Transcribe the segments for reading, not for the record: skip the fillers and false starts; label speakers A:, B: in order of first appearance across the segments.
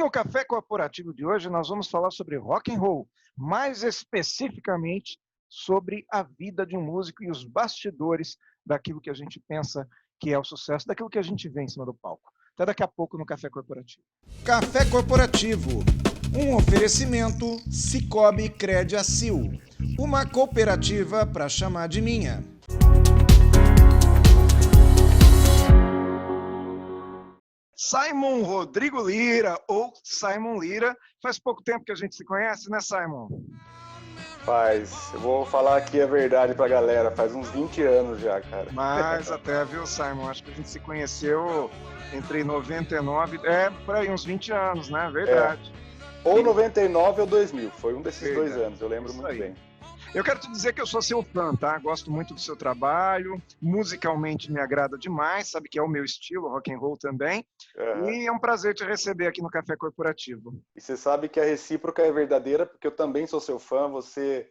A: no Café Corporativo de hoje nós vamos falar sobre rock and roll, mais especificamente sobre a vida de um músico e os bastidores daquilo que a gente pensa que é o sucesso, daquilo que a gente vê em cima do palco. Até daqui a pouco no Café Corporativo.
B: Café Corporativo, um oferecimento Cicobi Crediacil, uma cooperativa para chamar de minha.
A: Simon Rodrigo Lira, ou Simon Lira. Faz pouco tempo que a gente se conhece, né, Simon?
C: Faz. Eu vou falar aqui a verdade pra galera. Faz uns 20 anos já, cara.
A: Mas até, viu, Simon? Acho que a gente se conheceu entre 99... por aí, uns 20 anos, né? Verdade.
C: Ou 99 ou 2000. Foi um desses
A: Verdade.
C: 2 anos. Eu lembro muito bem.
A: Eu quero te dizer que eu sou seu fã, tá? Gosto muito do seu trabalho, musicalmente me agrada demais, sabe que é o meu estilo, rock and roll também.
C: Uhum.
A: E é um prazer te receber aqui no Café Corporativo.
C: E você sabe que a recíproca é verdadeira, porque eu também sou seu fã. Você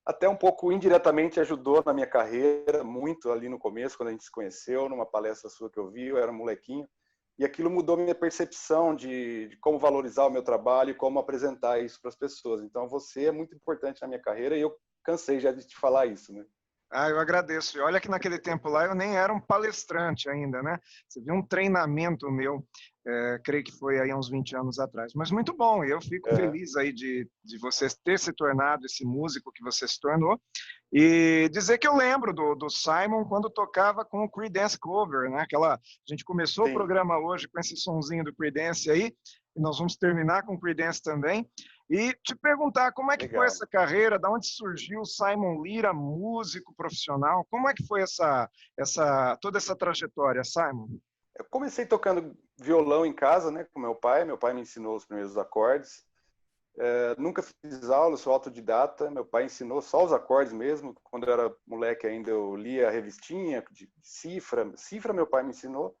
C: até um pouco indiretamente ajudou na minha carreira, muito ali no começo, quando a gente se conheceu, numa palestra sua que eu vi, eu era um molequinho. E aquilo mudou minha percepção de como valorizar o meu trabalho e como apresentar isso para as pessoas. Então, você é muito importante na minha carreira e eu cansei já de te falar isso, né?
A: Eu agradeço. E olha que naquele tempo lá eu nem era um palestrante ainda, né? Você viu um treinamento meu, creio que foi aí há uns 20 anos atrás. Mas muito bom, eu fico feliz aí de você ter se tornado esse músico que você se tornou. E dizer que eu lembro do Simon quando tocava com o Creedence Cover, né? A gente começou
C: Sim.
A: O programa hoje com esse sonzinho do Creedence aí, e nós vamos terminar com o Creedence também. E te perguntar como é que
C: Legal.
A: foi essa carreira, da onde surgiu o Simon Lira, músico profissional, como é que foi toda essa trajetória, Simon?
C: Eu comecei tocando violão em casa, né, com meu pai me ensinou os primeiros acordes. Nunca fiz aula, sou autodidata, meu pai ensinou só os acordes mesmo. Quando eu era moleque ainda eu lia a revistinha de cifra meu pai me ensinou.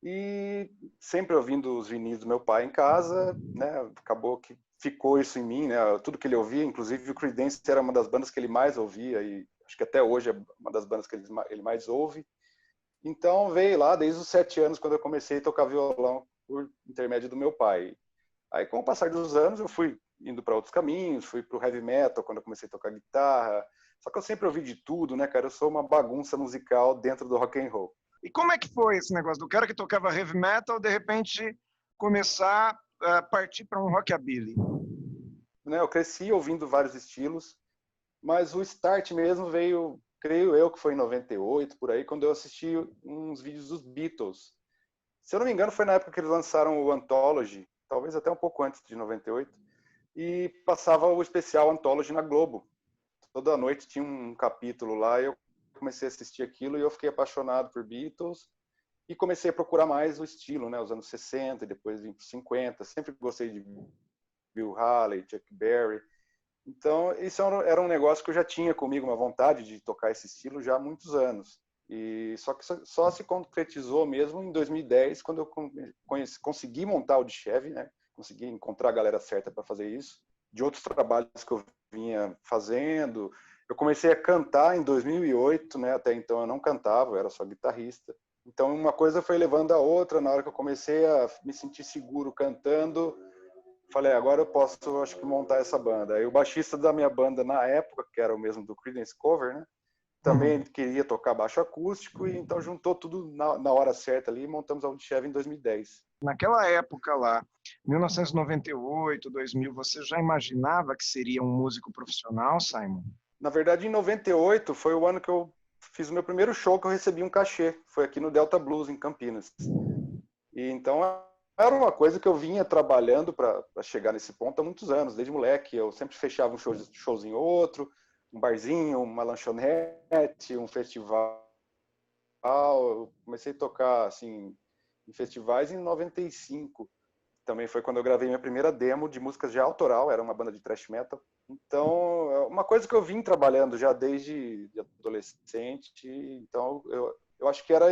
C: E sempre ouvindo os vinis do meu pai em casa, né, acabou que ficou isso em mim, né, tudo que ele ouvia, inclusive o Creedence era uma das bandas que ele mais ouvia e acho que até hoje é uma das bandas que ele mais ouve. Então veio lá desde os 7 anos, quando eu comecei a tocar violão por intermédio do meu pai. Aí com o passar dos anos eu fui indo para outros caminhos, fui para o heavy metal quando eu comecei a tocar guitarra. Só que eu sempre ouvi de tudo, né, cara? Eu sou uma bagunça musical dentro do rock and roll.
A: E como é que foi esse negócio do cara que tocava heavy metal, de repente começar a partir para um rockabilly?
C: Né, eu cresci ouvindo vários estilos, mas o start mesmo veio, creio eu, que foi em 98, por aí, quando eu assisti uns vídeos dos Beatles. Se eu não me engano, foi na época que eles lançaram o Anthology, talvez até um pouco antes de 98, e passava o especial Anthology na Globo. Toda noite tinha um capítulo lá, e eu comecei a assistir aquilo e eu fiquei apaixonado por Beatles e comecei a procurar mais o estilo, né, os anos 60 e depois vim para os 50. Sempre gostei de Bill Haley, Chuck Berry. Então, isso era um negócio que eu já tinha comigo, uma vontade de tocar esse estilo já há muitos anos. E só que só se concretizou mesmo em 2010, quando eu consegui montar o Dchev, né? Consegui encontrar a galera certa para fazer isso. De outros trabalhos que eu vinha fazendo, eu comecei a cantar em 2008, né? Até então eu não cantava, eu era só guitarrista. Então uma coisa foi levando a outra. Na hora que eu comecei a me sentir seguro cantando, falei, agora eu posso, acho que, montar essa banda. Aí o baixista da minha banda na época, que era o mesmo do Creedence Cover, né? Também queria tocar baixo acústico, e então juntou tudo na hora certa ali e montamos a Audchev em 2010.
A: Naquela época lá, 1998, 2000, você já imaginava que seria um músico profissional, Simon?
C: Na verdade, em 98 foi o ano que eu fiz o meu primeiro show que eu recebi um cachê. Foi aqui no Delta Blues, em Campinas. E então era uma coisa que eu vinha trabalhando para chegar nesse ponto há muitos anos, desde moleque. Eu sempre fechava um showzinho ou outro, um barzinho, uma lanchonete, um festival. Eu comecei a tocar assim, em festivais em 95. Também foi quando eu gravei minha primeira demo de músicas já autoral, era uma banda de thrash metal. Então, é uma coisa que eu vim trabalhando já desde adolescente. Então, eu acho que era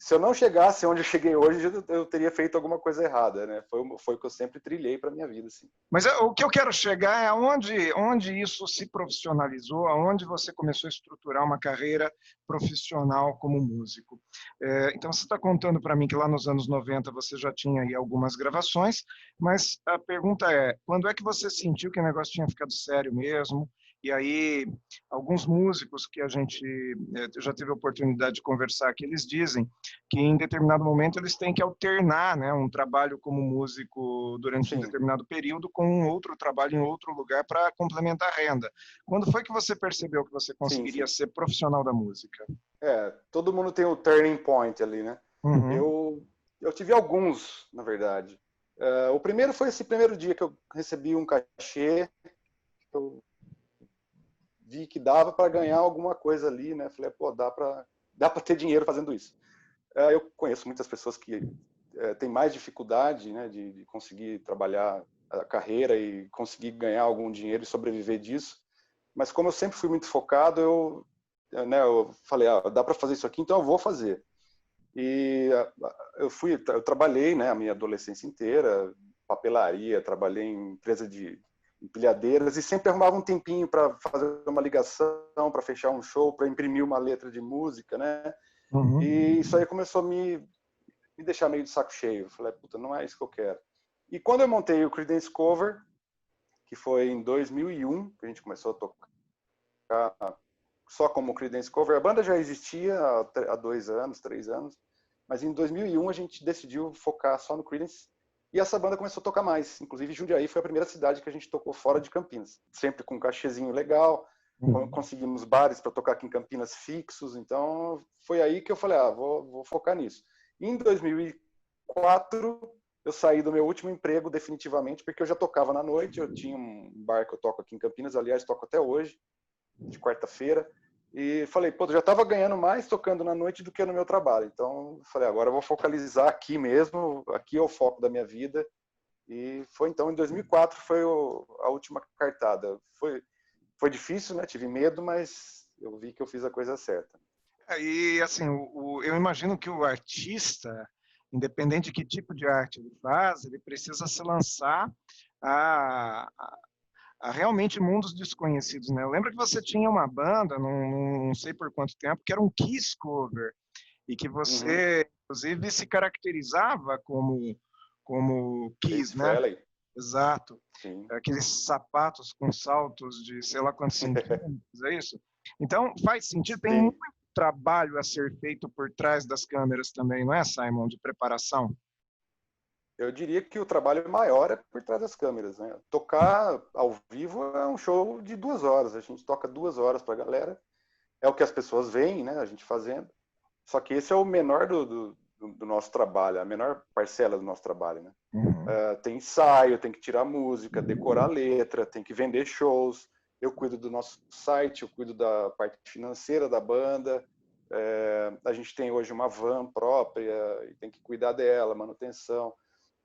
C: se eu não chegasse onde eu cheguei hoje, eu teria feito alguma coisa errada, né? Foi o que eu sempre trilhei para minha vida, assim.
A: Mas o que eu quero chegar é onde isso se profissionalizou, aonde você começou a estruturar uma carreira profissional como músico. Então, você está contando para mim que lá nos anos 90 você já tinha aí algumas gravações, mas a pergunta é, quando é que você sentiu que o negócio tinha ficado sério mesmo? E aí, alguns músicos que a gente já teve a oportunidade de conversar, que eles dizem que em determinado momento eles têm que alternar, né, um trabalho como músico durante um
C: Sim.
A: determinado período com um outro trabalho em outro lugar para complementar a renda. Quando foi que você percebeu que você conseguiria ser profissional da música?
C: Todo mundo tem o turning point ali, né?
A: Uhum.
C: Eu tive alguns, na verdade. O primeiro foi esse primeiro dia que eu recebi um cachê, eu vi que dava para ganhar alguma coisa ali, né? Falei, pô, dá para ter dinheiro fazendo isso. Eu conheço muitas pessoas que têm mais dificuldade, né, de conseguir trabalhar a carreira e conseguir ganhar algum dinheiro e sobreviver disso. Mas como eu sempre fui muito focado, eu falei, dá para fazer isso aqui, então eu vou fazer. E eu trabalhei, né, a minha adolescência inteira, papelaria, trabalhei em empresa de empilhadeiras e sempre arrumava um tempinho para fazer uma ligação, para fechar um show, para imprimir uma letra de música, né?
A: Uhum.
C: E isso aí começou a me deixar meio de saco cheio. Eu falei, puta, não é isso que eu quero. E quando eu montei o Creedence Cover, que foi em 2001, que a gente começou a tocar só como Creedence Cover, a banda já existia há 2 anos, 3 anos, mas em 2001 a gente decidiu focar só no Creedence e essa banda começou a tocar mais. Inclusive, Jundiaí foi a primeira cidade que a gente tocou fora de Campinas, sempre com um cachezinho legal. Conseguimos bares para tocar aqui em Campinas fixos, então foi aí que eu falei, vou focar nisso. Em 2004, eu saí do meu último emprego definitivamente, porque eu já tocava na noite, eu tinha um bar que eu toco aqui em Campinas, aliás, toco até hoje, de quarta-feira, e falei, pô, eu já estava ganhando mais tocando na noite do que no meu trabalho, então falei, agora eu vou focalizar aqui mesmo, aqui é o foco da minha vida, e foi então, em 2004, foi a última cartada. Foi difícil, né? Tive medo, mas eu vi que eu fiz a coisa certa.
A: E assim, eu imagino que o artista, independente de que tipo de arte ele faz, ele precisa se lançar a realmente mundos desconhecidos, né? Eu lembro que você tinha uma banda, não sei por quanto tempo, que era um Kiss cover, e que você, inclusive, se caracterizava como Kiss, né? Exato.
C: Sim.
A: Aqueles sapatos com saltos de sei lá quantos centímetros, é isso? Então, faz sentido, tem muito trabalho a ser feito por trás das câmeras também, não é, Simon, de preparação?
C: Eu diria que o trabalho maior é por trás das câmeras, né? Tocar ao vivo é um show de 2 horas, a gente toca 2 horas para a galera, é o que as pessoas veem, né, a gente fazendo, só que esse é o menor do nosso trabalho, a menor parcela do nosso trabalho, né? Tem ensaio, tem que tirar música, decorar letra, tem que vender shows, eu cuido do nosso site, eu cuido da parte financeira da banda, a gente tem hoje uma van própria e tem que cuidar dela, manutenção.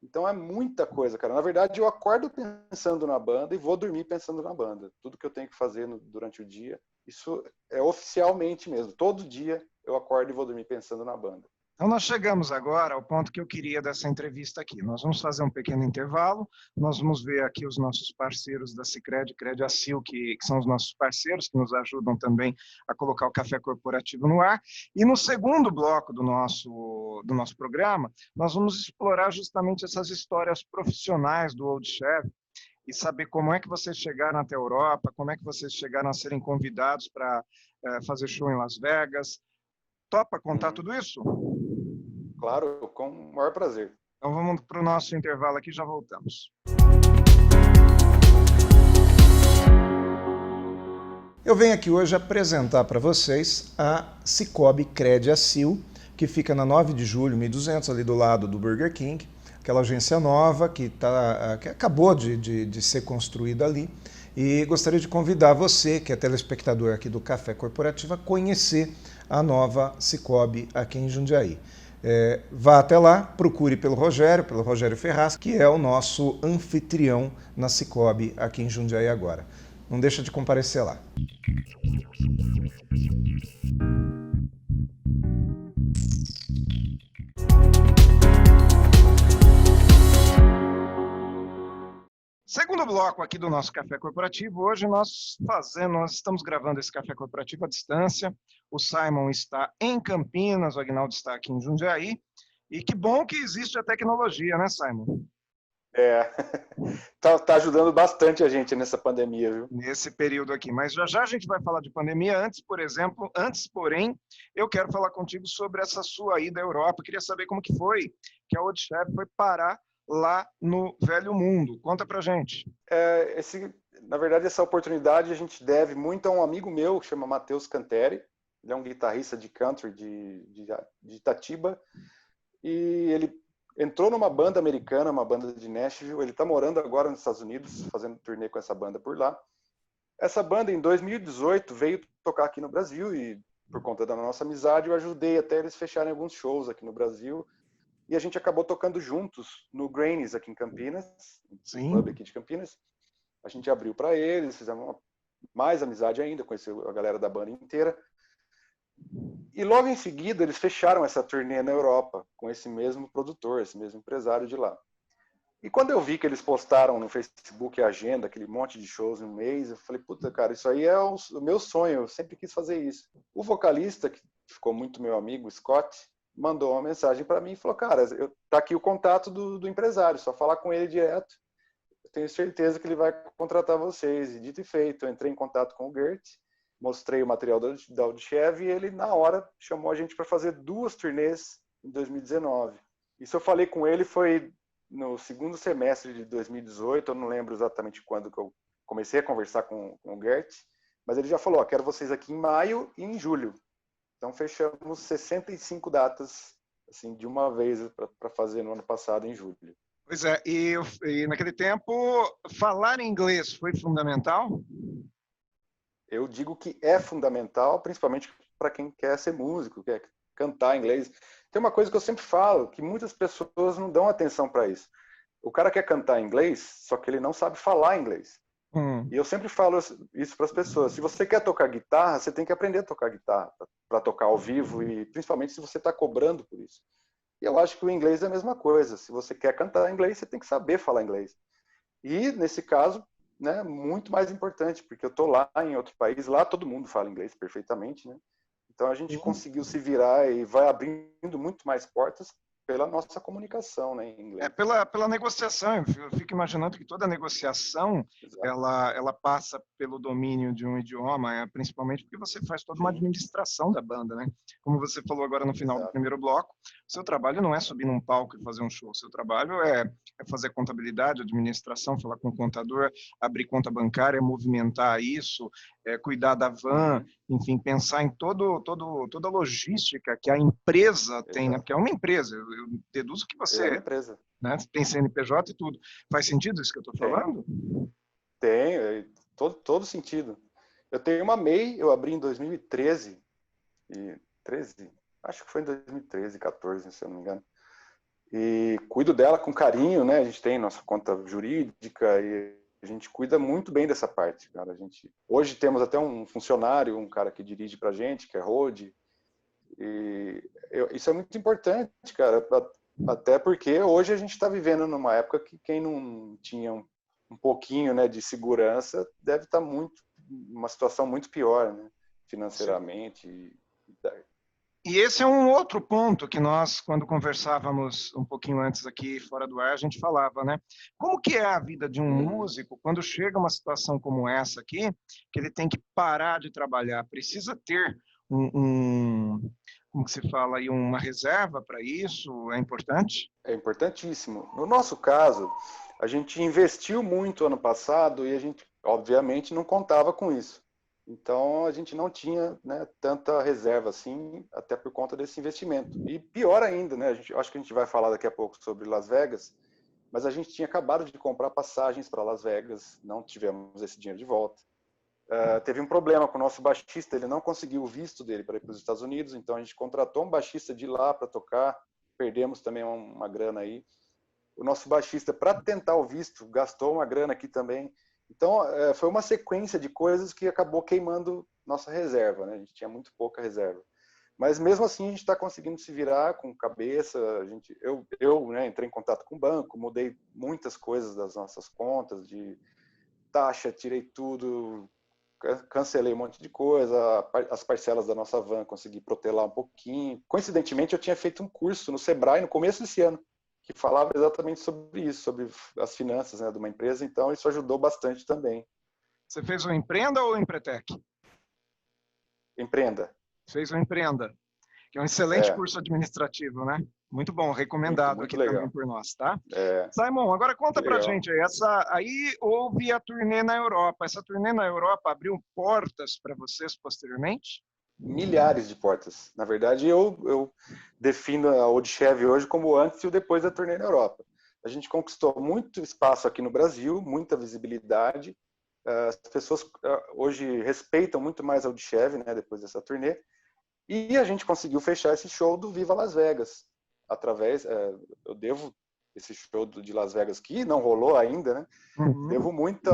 C: Então é muita coisa, cara. Na verdade, eu acordo pensando na banda e vou dormir pensando na banda. Tudo que eu tenho que fazer durante o dia, isso é oficialmente mesmo. Todo dia eu acordo e vou dormir pensando na banda.
A: Então, nós chegamos agora ao ponto que eu queria dessa entrevista aqui. Nós vamos fazer um pequeno intervalo, nós vamos ver aqui os nossos parceiros da Sicredi, Crediacil, que são os nossos parceiros, que nos ajudam também a colocar o Café Corporativo no ar. E no segundo bloco do nosso programa, nós vamos explorar justamente essas histórias profissionais do Old Chef e saber como é que vocês chegaram até a Europa, como é que vocês chegaram a serem convidados para fazer show em Las Vegas. Topa contar tudo isso?
C: Claro, com o maior prazer.
A: Então vamos para o nosso intervalo aqui e já voltamos.
B: Eu venho aqui hoje apresentar para vocês a Cicobi Crediacil, que fica na 9 de julho, 1200, ali do lado do Burger King, aquela agência nova que acabou de ser construída ali. E gostaria de convidar você, que é telespectador aqui do Café Corporativo, a conhecer a nova Cicobi aqui em Jundiaí. Vá até lá, procure pelo Rogério Ferraz, que é o nosso anfitrião na Cicobi aqui em Jundiaí agora. Não deixa de comparecer lá.
A: segundo bloco aqui do nosso Café Corporativo. Hoje nós estamos gravando esse Café Corporativo à distância. O Simon está em Campinas, o Agnaldo está aqui em Jundiaí. E que bom que existe a tecnologia, né, Simon?
C: Tá ajudando bastante a gente nessa pandemia, viu?
A: Nesse período aqui. Mas já já a gente vai falar de pandemia. Porém, eu quero falar contigo sobre essa sua ida à Europa. Eu queria saber como que foi que a Odchef foi parar lá no Velho Mundo. Conta pra gente.
C: Na verdade, essa oportunidade a gente deve muito a um amigo meu que chama Matheus Canteri. Ele é um guitarrista de country de Itatiba. E ele entrou numa banda americana, uma banda de Nashville. Ele está morando agora nos Estados Unidos, fazendo turnê com essa banda por lá. Essa banda, em 2018, veio tocar aqui no Brasil e, por conta da nossa amizade, eu ajudei até eles fecharem alguns shows aqui no Brasil. E a gente acabou tocando juntos no Grainy's aqui em Campinas, no clube aqui de Campinas. A gente abriu para eles, fizemos mais amizade ainda, conheceu a galera da banda inteira. E logo em seguida eles fecharam essa turnê na Europa com esse mesmo produtor, esse mesmo empresário de lá. E quando eu vi que eles postaram no Facebook a agenda, aquele monte de shows no mês, eu falei, puta, cara, isso aí é o meu sonho, eu sempre quis fazer isso. O vocalista, que ficou muito meu amigo, Scott, mandou uma mensagem para mim e falou, cara, tá aqui o contato do empresário, só falar com ele direto. Eu tenho certeza que ele vai contratar vocês. E dito e feito, eu entrei em contato com o Gert, mostrei o material da Odchef e ele, na hora, chamou a gente para fazer 2 turnês em 2019. Isso eu falei com ele, foi no segundo semestre de 2018, eu não lembro exatamente quando que eu comecei a conversar com o Gert, mas ele já falou, quero vocês aqui em maio e em julho. Então fechamos 65 datas, assim, de uma vez para fazer no ano passado, em julho.
A: Pois é, e naquele tempo, falar inglês foi fundamental?
C: Eu digo que é fundamental, principalmente para quem quer ser músico, quer cantar inglês. Tem uma coisa que eu sempre falo, que muitas pessoas não dão atenção para isso. O cara quer cantar inglês, só que ele não sabe falar inglês. E eu sempre falo isso para as pessoas. Se você quer tocar guitarra, você tem que aprender a tocar guitarra para tocar ao vivo, e principalmente se você está cobrando por isso. E eu acho que o inglês é a mesma coisa. Se você quer cantar inglês, você tem que saber falar inglês. E, nesse caso, né, muito mais importante, porque eu estou lá em outro país, lá todo mundo fala inglês perfeitamente, né? Então a gente conseguiu se virar e vai abrindo muito mais portas pela nossa comunicação, né, em inglês.
A: Pela negociação. Eu fico imaginando que toda negociação ela passa pelo domínio de um idioma, principalmente porque você faz toda uma administração da banda, né? Como você falou agora no final do primeiro bloco, o seu trabalho não é subir num palco e fazer um show, o seu trabalho é fazer contabilidade, administração, falar com o contador, abrir conta bancária, movimentar isso, cuidar da van, enfim, pensar em toda a logística que a empresa tem, né? Porque é uma empresa, eu deduzo que você
C: é uma empresa.
A: Né? Tem CNPJ e tudo. Faz sentido isso que eu estou falando?
C: Tem, todo sentido. Eu tenho uma MEI, eu abri em 2013, acho que foi em 2013, 14, se eu não me engano. E cuido dela com carinho, né? A gente tem nossa conta jurídica e a gente cuida muito bem dessa parte, cara. Hoje temos até um funcionário, um cara que dirige pra gente, que é Rode. Isso é muito importante, cara, até porque hoje a gente está vivendo numa época que quem não tinha um pouquinho, né, de segurança deve estar uma situação muito pior, né, financeiramente.
A: E esse é um outro ponto que nós, quando conversávamos um pouquinho antes aqui, fora do ar, a gente falava, né? Como que é a vida de um músico quando chega uma situação como essa aqui, que ele tem que parar de trabalhar, precisa ter como que se fala aí, uma reserva para isso? É importante?
C: É importantíssimo. No nosso caso, a gente investiu muito ano passado e a gente, obviamente, não contava com isso. Então, a gente não tinha, né, tanta reserva assim, até por conta desse investimento. E pior ainda, né, acho que a gente vai falar daqui a pouco sobre Las Vegas, mas a gente tinha acabado de comprar passagens para Las Vegas, não tivemos esse dinheiro de volta. Teve um problema com o nosso baixista, ele não conseguiu o visto dele para ir para os Estados Unidos, então a gente contratou um baixista de lá para tocar, perdemos também uma grana aí. O nosso baixista, para tentar o visto, gastou uma grana aqui também. Então, foi uma sequência de coisas que acabou queimando nossa reserva, né? A gente tinha muito pouca reserva. Mas mesmo assim, a gente está conseguindo se virar com cabeça. Eu né, entrei em contato com o banco, mudei muitas coisas das nossas contas, de taxa, tirei tudo, cancelei um monte de coisa, as parcelas da nossa van consegui protelar um pouquinho. Coincidentemente, eu tinha feito um curso no Sebrae no começo desse ano, que falava exatamente sobre isso, sobre as finanças, né, de uma empresa, então isso ajudou bastante também.
A: Você fez o Empreenda ou o Empretec?
C: Empreenda.
A: Fez o Empreenda, que é um excelente curso administrativo, né? Muito bom, recomendado
C: muito
A: aqui
C: legal.
A: também por nós, tá?
C: É,
A: Simon, agora conta pra gente aí, aí houve a turnê na Europa. Essa turnê na Europa abriu portas para vocês posteriormente?
C: Milhares de portas. Na verdade, eu defino a Odchev hoje como o antes e o depois da turnê na Europa. A gente conquistou muito espaço aqui no Brasil, muita visibilidade. As pessoas hoje respeitam muito mais a Odchev, né, depois dessa turnê. E a gente conseguiu fechar esse show do Viva Las Vegas. Eu devo esse show de Las Vegas que não rolou ainda, né? Devo muito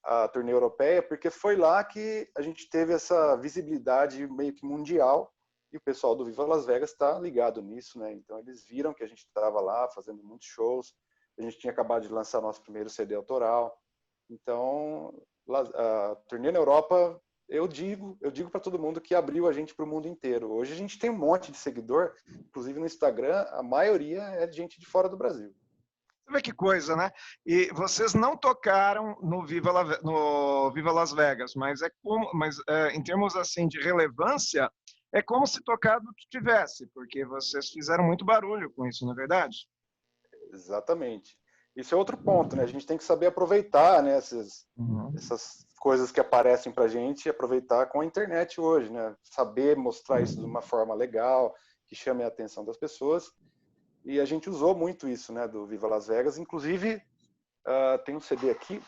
C: a turnê europeia, porque foi lá que a gente teve essa visibilidade meio que mundial, e o pessoal do Viva Las Vegas está ligado nisso, né? Então eles viram que a gente estava lá fazendo muitos shows, a gente tinha acabado de lançar nosso primeiro CD autoral, então a turnê na Europa, eu digo para todo mundo que abriu a gente para o mundo inteiro. Hoje a gente tem um monte de seguidor, inclusive no Instagram, a maioria é de gente de fora do Brasil.
A: Você vê que coisa, né? E vocês não tocaram no Viva Las Vegas, mas em termos assim de relevância, é como se tocado tivesse, porque vocês fizeram muito barulho com isso, não é verdade?
C: Exatamente. Isso é outro ponto, né? A gente tem que saber aproveitar, né, essas coisas que aparecem para a gente, aproveitar com a internet hoje, né? Saber mostrar isso de uma forma legal, que chame a atenção das pessoas. E a gente usou muito isso, né, do Viva Las Vegas. Inclusive, tem um CD aqui.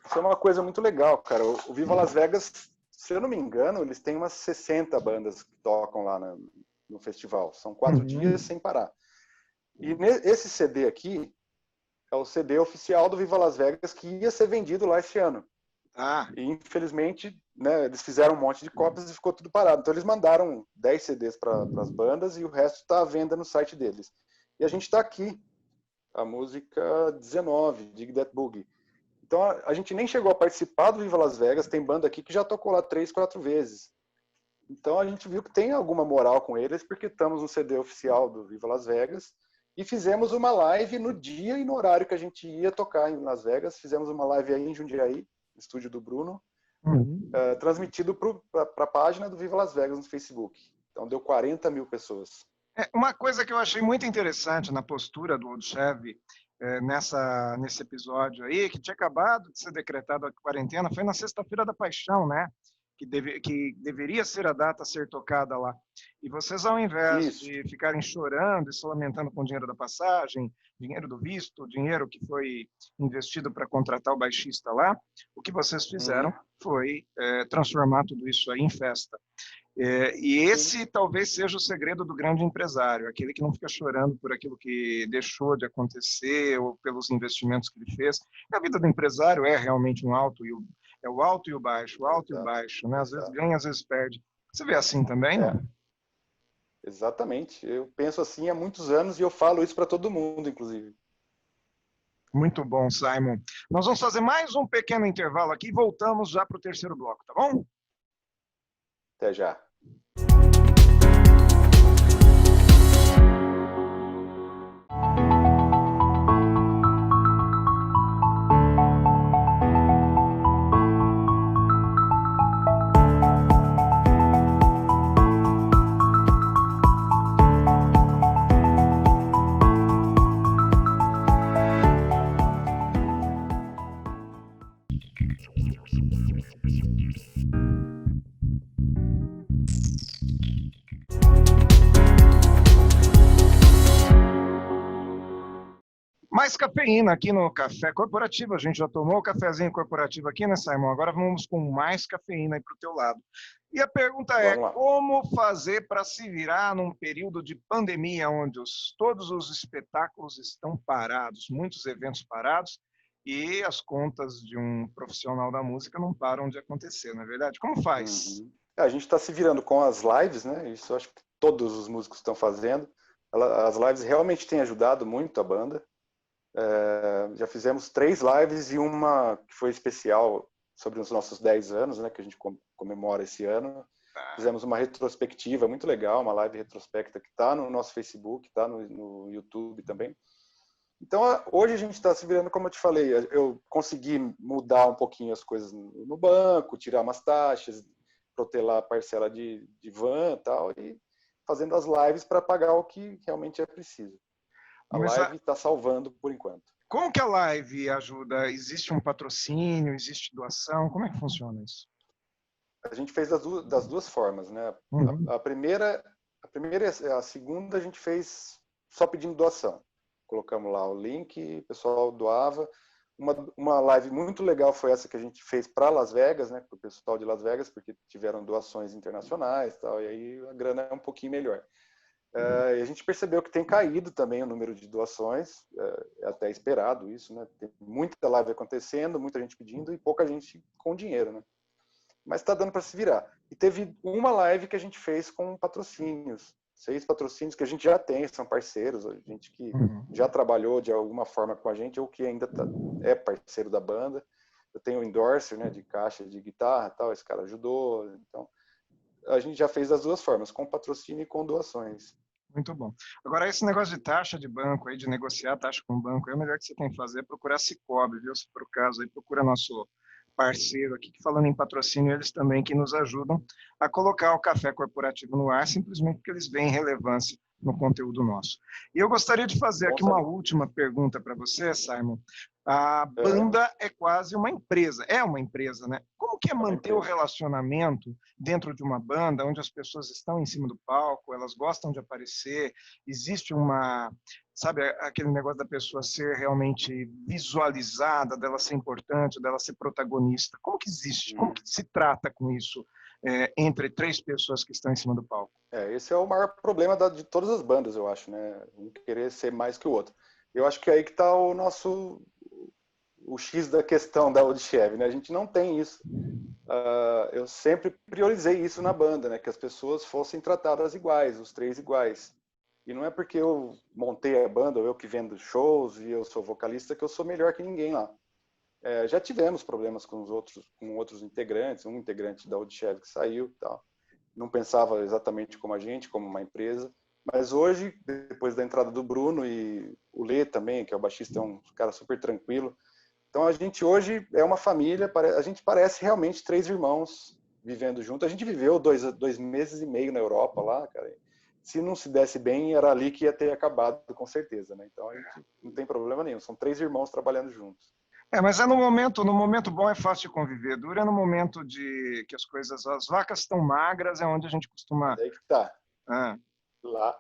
C: Isso é uma coisa muito legal, cara. O Viva Las Vegas, se eu não me engano, eles têm umas 60 bandas que tocam lá no festival. São 4 dias sem parar. E esse CD aqui é o CD oficial do Viva Las Vegas que ia ser vendido lá esse ano. E infelizmente, né, eles fizeram um monte de cópias e ficou tudo parado. Então eles mandaram 10 CDs para as bandas e o resto está à venda no site deles. E a gente está aqui, a música 19, Dig That Boogie. Então a gente nem chegou a participar do Viva Las Vegas, tem banda aqui que já tocou lá 3, 4 vezes. Então a gente viu que tem alguma moral com eles, porque estamos no CD oficial do Viva Las Vegas. E fizemos uma live no dia e no horário que a gente ia tocar em Las Vegas. Fizemos uma live aí em Jundiaí, no estúdio do Bruno, transmitido para a página do Viva Las Vegas no Facebook. Então deu 40 mil pessoas.
A: Uma coisa que eu achei muito interessante na postura do Odchev nesse episódio aí, que tinha acabado de ser decretada a quarentena, foi na Sexta-feira da Paixão, né? Que deveria ser a data a ser tocada lá. E vocês, ao invés de ficarem chorando e se lamentando com o dinheiro da passagem, dinheiro do visto, dinheiro que foi investido para contratar o baixista lá, o que vocês fizeram foi transformar tudo isso aí em festa. E esse talvez seja o segredo do grande empresário, aquele que não fica chorando por aquilo que deixou de acontecer ou pelos investimentos que ele fez. A vida do empresário é realmente o alto e o baixo, né? Às vezes ganha, às vezes perde. Você vê assim também, não?
C: Exatamente. Eu penso assim há muitos anos e eu falo isso para todo mundo, inclusive.
A: Muito bom, Simon. Nós vamos fazer mais um pequeno intervalo aqui e voltamos já para o terceiro bloco, tá bom?
C: Até já.
A: Mais cafeína aqui no Café Corporativo. A gente já tomou o cafezinho corporativo aqui, né, Simon? Agora vamos com mais cafeína aí para o teu lado. E a pergunta é, como fazer para se virar num período de pandemia, onde todos os espetáculos estão parados, muitos eventos parados, e as contas de um profissional da música não param de acontecer, não é verdade? Como faz?
C: A gente está se virando com as lives, né? Isso eu acho que todos os músicos estão fazendo. As lives realmente têm ajudado muito a banda. Já fizemos 3 lives e uma que foi especial sobre os nossos 10 anos, né, que a gente comemora esse ano. Fizemos uma retrospectiva muito legal, uma live retrospecta que está no nosso Facebook, está no YouTube também. Então, hoje a gente está se virando, como eu te falei, eu consegui mudar um pouquinho as coisas no banco, tirar umas taxas, protelar a parcela de van e tal, e fazendo as lives para pagar o que realmente é preciso. A live está salvando por enquanto.
A: Como que a live ajuda? Existe um patrocínio? Existe doação? Como é que funciona isso?
C: A gente fez das duas formas, né?
A: Uhum.
C: A primeira e a segunda a gente fez só pedindo doação. Colocamos lá o link, o pessoal doava. Uma live muito legal foi essa que a gente fez para Las Vegas, né? Para o pessoal de Las Vegas, porque tiveram doações internacionais, tal, e aí a grana é um pouquinho melhor. E a gente percebeu que tem caído também o número de doações, é até esperado isso, né? Tem muita live acontecendo, muita gente pedindo e pouca gente com dinheiro, né? Mas está dando para se virar. E teve uma live que a gente fez com patrocínios, 6 patrocínios que a gente já tem, são parceiros, a gente que já trabalhou de alguma forma com a gente ou que ainda é parceiro da banda. Eu tenho um endorser, né, de caixa de guitarra, tal, esse cara ajudou. Então, a gente já fez das duas formas, com patrocínio e com doações.
A: Muito bom. Agora, esse negócio de taxa de banco, aí, de negociar taxa com o banco, o melhor que você tem que fazer é procurar Sicoob, viu? Se por caso, aí procura nosso parceiro aqui, que falando em patrocínio, eles também que nos ajudam a colocar o Café Corporativo no ar, simplesmente porque eles veem relevância no conteúdo nosso. E eu gostaria de fazer aqui uma última pergunta para você, Simon. A banda é quase uma empresa, né? Como que é manter o relacionamento dentro de uma banda, onde as pessoas estão em cima do palco, elas gostam de aparecer, existe sabe, aquele negócio da pessoa ser realmente visualizada, dela ser importante, dela ser protagonista. Como que existe? Como que se trata com isso entre 3 pessoas que estão em cima do palco?
C: Esse é o maior problema de todas as bandas, eu acho, né? Um querer ser mais que o outro. Eu acho que é aí que está o X da questão da Audchev, né? A gente não tem isso. Eu sempre priorizei isso na banda, né? Que as pessoas fossem tratadas iguais, os 3 iguais. E não é porque eu montei a banda, ou eu que vendo shows e eu sou vocalista, que eu sou melhor que ninguém lá. Já tivemos problemas com outros integrantes, um integrante da Audchev que saiu, tal. Não pensava exatamente como a gente, como uma empresa. Mas hoje, depois da entrada do Bruno e o Lê também, que é o baixista, é um cara super tranquilo. Então a gente hoje é uma família, a gente parece realmente 3 irmãos vivendo junto. A gente viveu 2 meses e meio na Europa lá, cara. Se não se desse bem, era ali que ia ter acabado, com certeza, né? Então a gente não tem problema nenhum. São 3 irmãos trabalhando juntos.
A: Mas no momento bom é fácil de conviver. Dura no momento de que as vacas estão magras, é onde a gente costuma...
C: É aí que tá. Lá,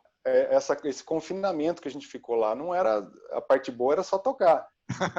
C: esse confinamento que a gente ficou lá, não era... A parte boa era só tocar.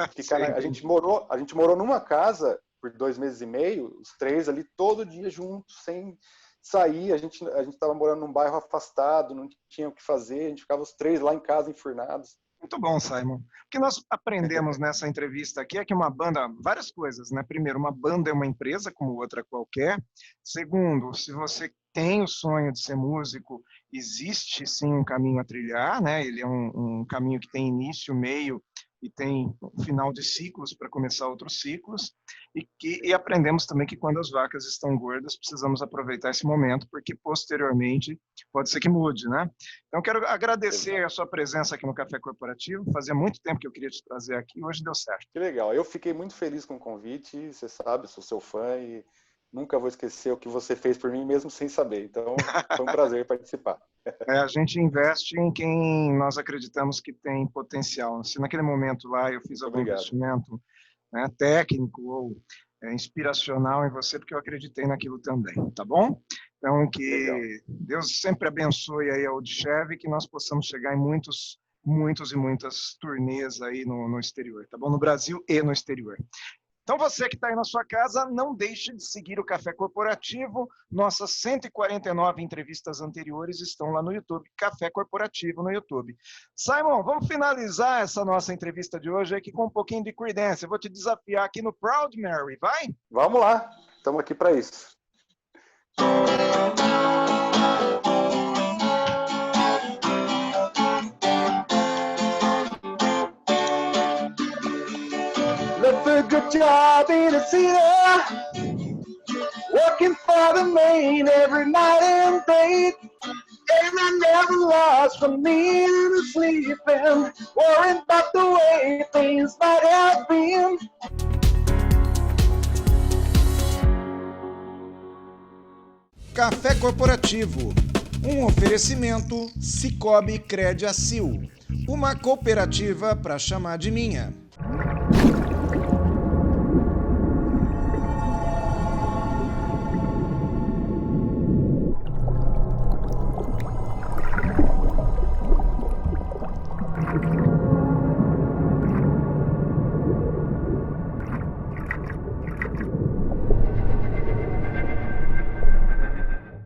C: Porque, cara, a gente morou numa casa por 2 meses e meio, os 3 ali todo dia juntos, sem sair. A gente estava morando num bairro afastado, não tinha o que fazer, a gente ficava os 3 lá em casa enfurnados.
A: Muito bom, Simon. O que nós aprendemos nessa entrevista aqui é que uma banda, várias coisas, né? Primeiro, uma banda é uma empresa como outra qualquer. Segundo, se você tem o sonho de ser músico, existe sim um caminho a trilhar, né? Ele é um caminho que tem início, meio e tem um final de ciclos para começar outros ciclos, e aprendemos também que quando as vacas estão gordas, precisamos aproveitar esse momento, porque posteriormente pode ser que mude, né? Então, quero agradecer a sua presença aqui no Café Corporativo, fazia muito tempo que eu queria te trazer aqui, hoje deu certo.
C: Que legal, eu fiquei muito feliz com o convite, você sabe, sou seu fã e nunca vou esquecer o que você fez por mim, mesmo sem saber, então foi um prazer participar.
A: A gente investe em quem nós acreditamos que tem potencial. Se naquele momento lá eu fiz algum investimento, né, técnico ou inspiracional em você, porque eu acreditei naquilo também, tá bom? Então, que Deus sempre abençoe aí a Audchev e que nós possamos chegar em muitos e muitas turnês aí no exterior, tá bom? No Brasil e no exterior. Então, você que está aí na sua casa, não deixe de seguir o Café Corporativo. Nossas 149 entrevistas anteriores estão lá no YouTube, Café Corporativo no YouTube. Simon, vamos finalizar essa nossa entrevista de hoje aqui com um pouquinho de Creedence. Eu vou te desafiar aqui no Proud Mary, vai?
C: Vamos lá, estamos aqui para isso. a good job in a city, working for the main every night and day. And I never lost from eating to sleeping, worrying about the way things might have been.
B: Café Corporativo, um oferecimento Cicobi Crédito Acil, uma cooperativa para chamar de minha.